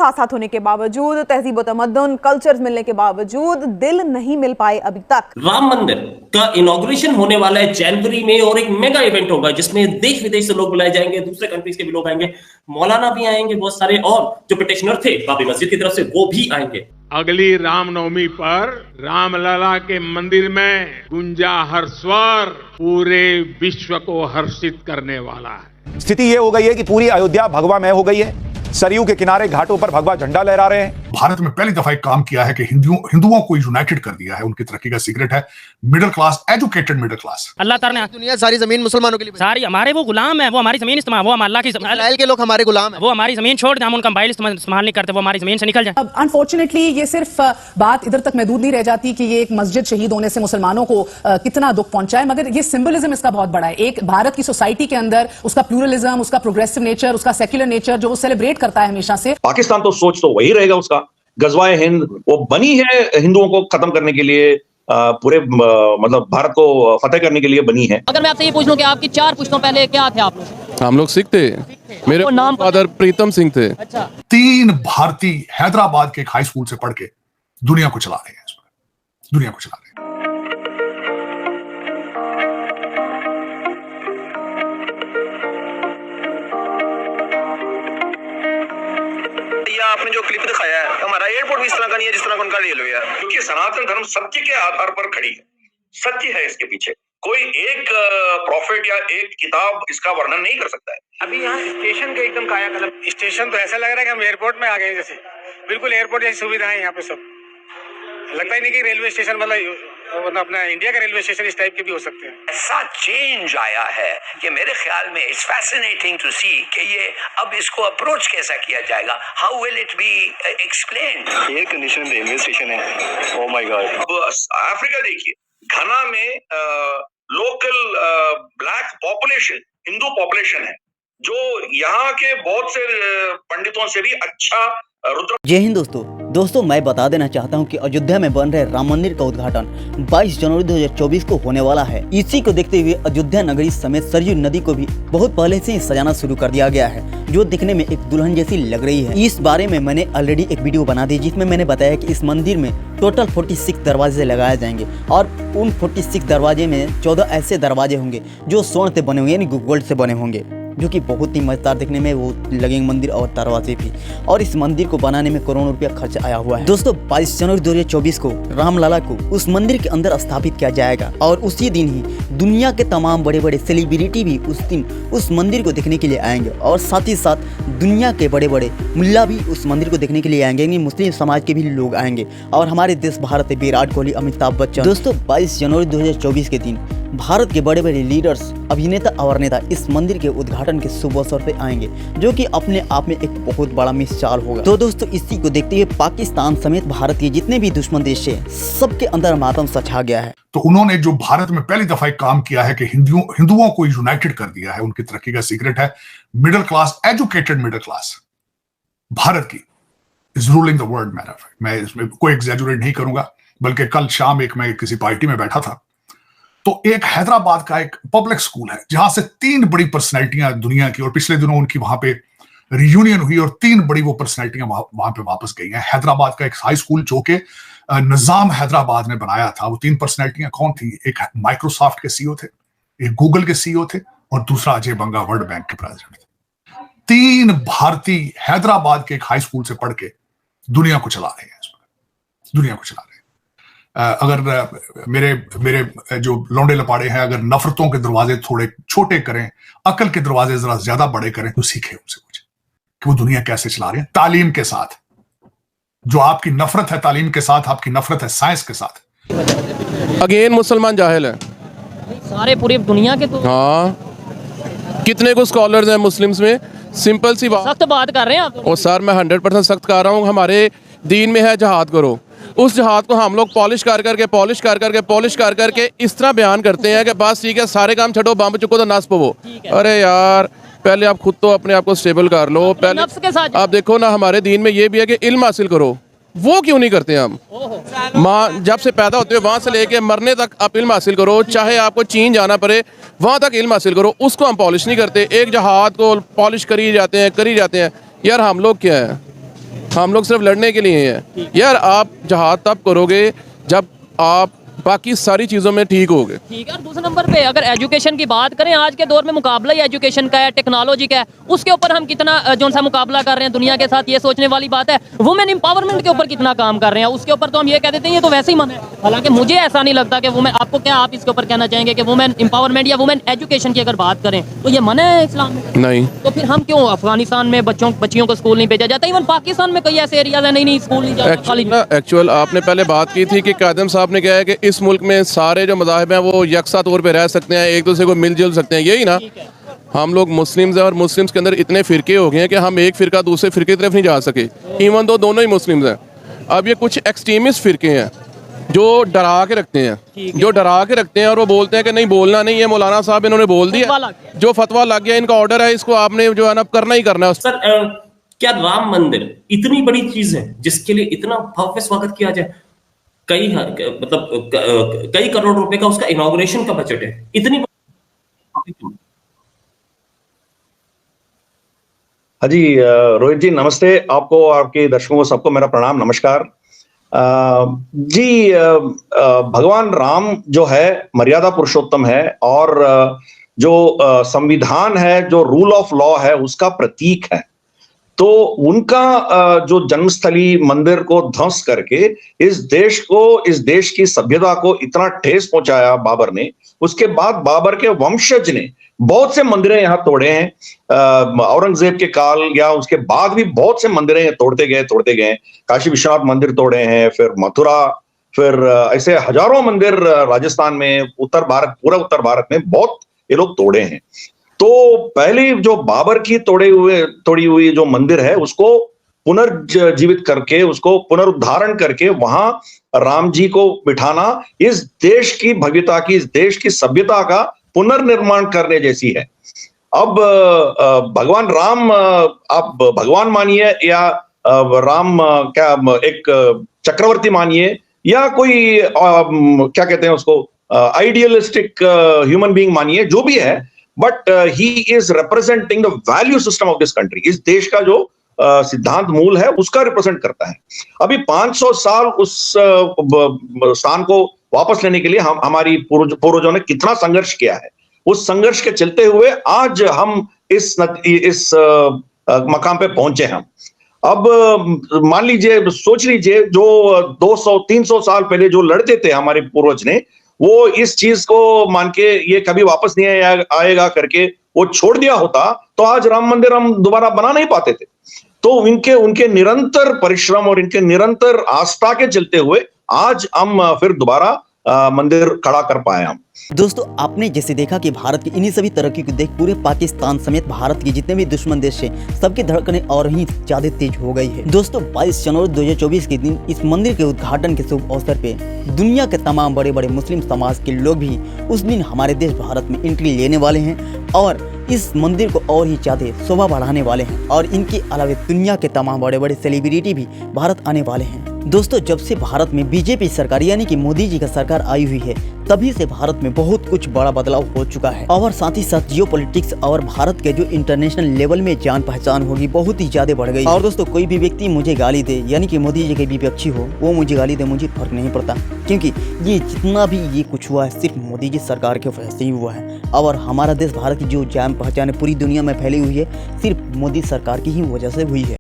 साथ साथ होने के बावजूद, तहजीब व तमद्दुन कल्चर्स मिलने के बावजूद दिल नहीं मिल पाए अभी तक। राम मंदिर का इनॉग्रेशन होने वाला है जनवरी में और एक मेगा इवेंट होगा जिसमें देश विदेश से लोग बुलाए जाएंगे, दूसरे कंट्रीज के भी लोग आएंगे, मौलाना भी आएंगे बहुत सारे, और जो पिटिशनर थे बाबरी मस्जिद की तरफ से वो भी आएंगे। अगली रामनवमी पर रामलला के मंदिर में गुंजा हर स्वर पूरे विश्व को हर्षित करने वाला है। स्थिति ये हो गई है कि पूरी अयोध्या भगवामय हो गई है। सरयू के किनारे घाटों पर भगवा झंडा लहरा रहे हैं। भारत में पहली दफा एक काम किया है कि हिंदुओं को यूनाइटेड कर दिया है। उनकी तरक्की का सीक्रेट है middle class, educated middle class. अल्लाह ताला ने दुनिया सारी जमीन मुसलमानों के लिए सारी हमारे वो गुलाम है, वो हमारी जमीन इस्तेमाल, वो अल्लाह की इस्राइल के लोग हमारे गुलाम है, वो हमारी जमीन छोड़ दे, हम उनका मोबाइल इस्तेमाल नहीं करते, वो हमारी जमीन से निकल जाए। अनफॉर्चुनेटली ये सिर्फ बात इधर तक महदूद नहीं रह जाती कि ये एक मस्जिद शहीद होने से मुसलमानों को कितना दुख पहुंचा है, मगर ये सिंबलिज्म इसका बहुत बड़ा है। एक भारत की सोसाइटी के अंदर उसका प्लूरलिज्म, उसका प्रोग्रेसिव नेचर, उसका सेक्युलर नेचर जो वो सेलिब्रेट करता है हमेशा से। पाकिस्तान तो सोच तो वही रहेगा उसका, गजवाए हिंद वो बनी है हिंदुओं को खत्म करने के लिए, पूरे मतलब भारत को फतेह करने के लिए बनी है। अगर मैं आपसे ये पूछ लूं कि आपकी 4 पुश्तों पहले क्या थे आप लोग? हम लोग सिख थे, मेरे नाम फादर प्रीतम सिंह थे। अच्छा। 3 भारतीय हैदराबाद के एक हाई स्कूल से पढ़ के दुनिया को चला रहे हैं, दुनिया को चला रहे हैं। आपने जो क्लिप दिखाया है, हमारा एयरपोर्ट भी इस तरह का नहीं है जिस तरह का उनका रेलवे है, क्योंकि सनातन धर्म सत्य के आधार पर खड़ी है, सत्य है इसके पीछे। कोई एक प्रॉफिट या एक किताब इसका वर्णन नहीं कर सकता है। अभी यहाँ स्टेशन के एकदम कायाकल्प, स्टेशन तो ऐसा लग रहा है कि हम एयरपोर्ट में आ गए, जैसे बिल्कुल एयरपोर्ट जैसी सुविधा है यहाँ पे। सब लगता ही नहीं कि रेलवे स्टेशन मतलब अपना इंडिया का रेलवे स्टेशन इस टाइप के भी हो सकते हैं। ऐसा चेंज आया है कि मेरे ख्याल में इट्स फैसिनेटिंग टू सी कि ये अब इसको अप्रोच कैसा किया जाएगा, how will it be explained. Air condition railway station है, ओह माय गॉड। अफ्रीका देखिए, घना में local black population, Hindu population है, जो यहाँ के बहुत से पंडितों से भी अच्छा रुद्र। जय हिंद दोस्तों मैं बता देना चाहता हूं कि अयोध्या में बन रहे राम मंदिर का उद्घाटन 22 जनवरी 2024 को होने वाला है। इसी को देखते हुए अयोध्या नगरी समेत सरयू नदी को भी बहुत पहले से ही सजाना शुरू कर दिया गया है, जो दिखने में एक दुल्हन जैसी लग रही है। इस बारे में मैंने ऑलरेडी एक वीडियो बना दी जिसमें मैंने बताया कि इस मंदिर में टोटल 46 दरवाजे लगाए जाएंगे और उन 46 दरवाजे में 14 ऐसे दरवाजे होंगे जो स्वर्ण से बने होंगे, यानी गोल्ड से बने होंगे, जो कि बहुत ही मजेदार दिखने में वो लगेंगे मंदिर और दरवाजे भी। और इस मंदिर को बनाने में करोड़ों रुपया खर्च आया हुआ है। दोस्तों 22 जनवरी 2024 को रामलला को उस मंदिर के अंदर स्थापित किया जाएगा और उसी दिन ही दुनिया के तमाम बड़े बड़े सेलिब्रिटी भी उस दिन उस मंदिर को देखने के लिए आएंगे और साथ ही साथ दुनिया के बड़े बड़े मुल्ला भी उस मंदिर को देखने के लिए आएंगे, मुस्लिम समाज के भी लोग आएंगे और हमारे देश भारत के विराट कोहली, अमिताभ बच्चन। दोस्तों 22 जनवरी 2024 के दिन भारत के बड़े बड़े लीडर्स, अभिनेता और नेता इस मंदिर के उद्घाटन के शुभ अवसर पे आएंगे, जो कि अपने आप में एक बहुत बड़ा मिसाल होगा। तो दोस्तों इसी को देखते हुए पाकिस्तान समेत भारत के जितने भी दुश्मन देश है सबके अंदर मातम छा गया है। तो उन्होंने जो भारत में पहली दफा एक काम किया है कि हिंदुओं को यूनाइटेड कर दिया है। उनकी तरक्की का सीक्रेट है middle class, educated middle class. Bharat की इज रूलिंग द वर्ल्ड। मैं इसमें कोई एग्जैजुरेट नहीं करूंगा, बल्कि कल शाम मैं किसी पार्टी में बैठा था, तो एक हैदराबाद का एक पब्लिक स्कूल है जहां से 3 बड़ी पर्सनैलिटियां दुनिया की, और पिछले दिनों उनकी वहां पे रियूनियन हुई और 3 बड़ी वो पर्सनैलिटियां वहां पे वापस गई हैं। हैदराबाद का एक हाई स्कूल जो कि निजाम हैदराबाद ने बनाया था। वो 3 पर्सनैलिटियां कौन थी? एक माइक्रोसॉफ्ट के सीईओ थे, एक गूगल के सीईओ थे और दूसरा अजय बंगा वर्ल्ड बैंक के प्रेसिडेंट थे। 3 भारतीय हैदराबाद के एक हाई स्कूल से पढ़ के दुनिया को चला रहे हैं, दुनिया को चला रहे हैं। अगर मेरे जो लौंडे लपाड़े हैं, अगर नफरतों के दरवाजे थोड़े छोटे करें, अकल के दरवाजे जरा ज्यादा बड़े करें, तो सीखें उनसे कुछ कि वो दुनिया कैसे चला रहे हैं तालीम के साथ। जो आपकी नफरत है तालीम के साथ, आपकी नफरत है साइंस के साथ। अगेन मुसलमान जाहिल है सारे पूरी दुनिया के। तो हाँ, कितने को स्कॉलर्स हैं मुस्लिम्स में। सिंपल सी बात, सख्त बात कर रहे हैं आप। और सर मैं 100% सख्त कर रहा हूँ। हमारे दीन में है जहाद करो, उस जहाद को हम लोग पॉलिश कर करके इस तरह बयान करते हैं कि बस ठीक है, सारे काम छड़ो, बम चुको तो नस पवो। अरे यार, पहले आप खुद तो अपने आप को स्टेबल कर लो। पहले आप देखो ना, हमारे दीन में ये भी है कि इल्म हासिल करो। वो क्यों नहीं करते हम? माँ जब से पैदा होते हो वहाँ से लेके मरने तक आप इल्म हासिल करो, चाहे आपको चीन जाना पड़े वहाँ तक इल्म हासिल करो। उसको हम पॉलिश नहीं करते, एक जहाद को पॉलिश करी जाते हैं। यार हम लोग क्या है, हम लोग सिर्फ लड़ने के लिए हैं यार। आप जहाद तब करोगे जब आप बाकी सारी चीज़ों में ठीक हो गए। ठीक है। और दूसरे नंबर पे अगर एजुकेशन की बात करें, आज के दौर में मुकाबला ही एजुकेशन का है, टेक्नोलॉजी का है, उसके ऊपर हम कितना जो सा मुकाबला कर रहे हैं दुनिया के साथ, ये सोचने वाली बात है। वुमेन एम्पावरमेंट के ऊपर कितना काम कर रहे हैं, उसके ऊपर तो हम ये कह देते हैं ये तो वैसे ही मन है। हालांकि मुझे ऐसा नहीं लगता कि वुमेन, आपको क्या, आप इसके ऊपर कहना चाहेंगे कि वुमेन एम्पावरमेंट या वुमेन एजुकेशन की अगर बात करें तो ये मन है इस्लाम में? नहीं। तो फिर हम क्यों अफगानिस्तान में बच्चियों को स्कूल नहीं भेजा जाता? इवन पाकिस्तान में कई ऐसे एरियाज है नहीं स्कूल नहीं जाता। एक्चुअल आपने पहले बात की थी कि कादम साहब ने कहा है कि इस मुल्क में सारे जो मज़ाहिब हैं वो यकसा तौर पे रह सकते हैं, एक दूसरे को मिलजुल सकते हैं, यही ना। हम लोग मुस्लिम्स हैं और मुस्लिम्स के अंदर इतने फ़िरके हो गए हैं कि हम एक फ़िरका दूसरे फ़िरके की तरफ नहीं जा सके, इवन तो दोनों ही मुस्लिम्स हैं। अब ये कुछ एक्सट्रीमिस्ट फ़िरके हैं जो डरा के रखते हैं, और वो बोलते हैं कि नहीं बोलना नहीं है, मौलाना साहब इन्होंने बोल दिया, जो फतवा लग गया, इनका ऑर्डर है, इसको आपने जो है ना करना ही करना है। सर क्या राम मंदिर इतनी बड़ी चीज है जिसके लिए इतना भव्य स्वागत किया जाए? कई करोड़ रुपए का उसका इनॉग्रेशन का बजट है, इतनी। हाँ जी, रोहित जी नमस्ते, आपको, आपके दर्शकों को सबको मेरा प्रणाम, नमस्कार। जी, भगवान राम जो है मर्यादा पुरुषोत्तम है, और जो संविधान है, जो रूल ऑफ लॉ है, उसका प्रतीक है। तो उनका जो जन्मस्थली मंदिर को ध्वंस करके इस देश की सभ्यता को इतना ठेस पहुंचाया बाबर ने, उसके बाद बाबर के वंशज ने बहुत से मंदिरें यहाँ तोड़े हैं। औरंगजेब के काल या उसके बाद भी बहुत से मंदिरें तोड़ते गए। काशी विश्वनाथ मंदिर तोड़े हैं, फिर मथुरा, फिर ऐसे हजारों मंदिर राजस्थान में, पूरा उत्तर भारत में बहुत ये लोग तोड़े हैं। तो पहले जो बाबर की तोड़ी हुई जो मंदिर है उसको पुनर्जीवित करके, उसको पुनरुद्धारण करके वहां राम जी को बिठाना इस देश की भव्यता की, इस देश की सभ्यता का पुनर्निर्माण करने जैसी है। अब भगवान राम आप भगवान मानिए या राम क्या एक चक्रवर्ती मानिए या कोई क्या कहते हैं उसको आइडियलिस्टिक ह्यूमन बीइंग मानिए, जो भी है, but he is representing the value system of this country. इस देश का जो सिद्धांत मूल है उसका रिप्रेजेंट करता है। अभी 500 साल उस स्थान को वापस लेने के लिए हमारी पूर्वजों ने कितना संघर्ष किया है। उस संघर्ष के चलते हुए आज हम इस मकाम पे पहुंचे हैं। अब मान लीजिए, सोच लीजिए, जो 200-300 साल पहले जो लड़ते थे हमारे पूर्वज ने, वो इस चीज को मान के ये कभी वापस नहीं आएगा करके वो छोड़ दिया होता तो आज राम मंदिर हम दोबारा बना नहीं पाते थे। तो उनके निरंतर परिश्रम और इनके निरंतर आस्था के चलते हुए आज हम फिर दोबारा मंदिर खड़ा कर पाए हम। दोस्तों, आपने जैसे देखा कि भारत की इन्हीं सभी तरक्की को देख पूरे पाकिस्तान समेत भारत के जितने भी दुश्मन देश हैं, सबकी धड़कनें और ही ज्यादा तेज हो गई है। दोस्तों, 22 जनवरी 2024 के दिन इस मंदिर के उद्घाटन के शुभ अवसर पे दुनिया के तमाम बड़े बड़े मुस्लिम समाज के लोग भी उस दिन हमारे देश भारत में एंट्री लेने वाले हैं और इस मंदिर को और ही ज्यादा शोभा बढ़ाने वाले हैं। और इनके अलावा दुनिया के तमाम बड़े बड़े सेलिब्रिटी भी भारत आने वाले हैं। दोस्तों, जब से भारत में बीजेपी सरकार यानी कि मोदी जी का सरकार आई हुई है, तभी से भारत में बहुत कुछ बड़ा बदलाव हो चुका है और साथ ही साथ जियो पॉलिटिक्स और भारत के जो इंटरनेशनल लेवल में जान पहचान होगी बहुत ही ज्यादा बढ़ गई। और दोस्तों, कोई भी व्यक्ति मुझे गाली दे यानी कि मोदी जी के विपक्षी हो, वो मुझे गाली दे, मुझे फर्क नहीं पड़ता, क्योंकि ये जितना भी ये कुछ हुआ है सिर्फ मोदी जी सरकार के वजह से ही हुआ है। और हमारा देश भारत की जो जान पहचान पूरी दुनिया में फैली हुई है सिर्फ मोदी सरकार की ही वजह से हुई है।